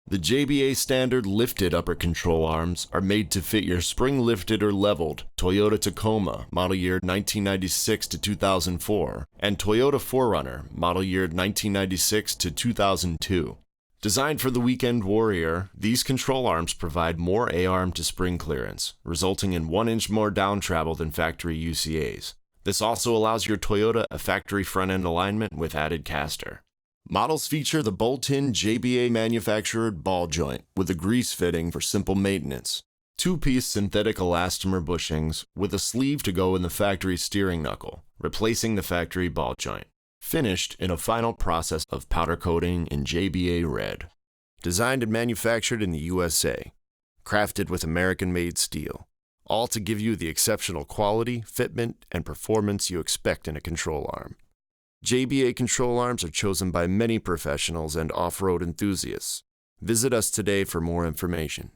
The JBA standard lifted upper control arms are made to fit your spring-lifted or leveled Toyota Tacoma, model year 1996 to 2004, and Toyota 4Runner, model year 1996 to 2002. Designed for the weekend warrior, these control arms provide more A-arm to spring clearance, resulting in 1 inch more down travel than factory UCAs. This also allows your Toyota a factory front-end alignment with added caster. Models feature the bolt-in JBA manufactured ball joint with a grease fitting for simple maintenance, 2-piece synthetic elastomer bushings with a sleeve to go in the factory steering knuckle, replacing the factory ball joint. Finished in a final process of powder coating in JBA red. Designed and manufactured in the USA. Crafted with American-made steel. All to give you the exceptional quality, fitment, and performance you expect in a control arm. JBA control arms are chosen by many professionals and off-road enthusiasts. Visit us today for more information.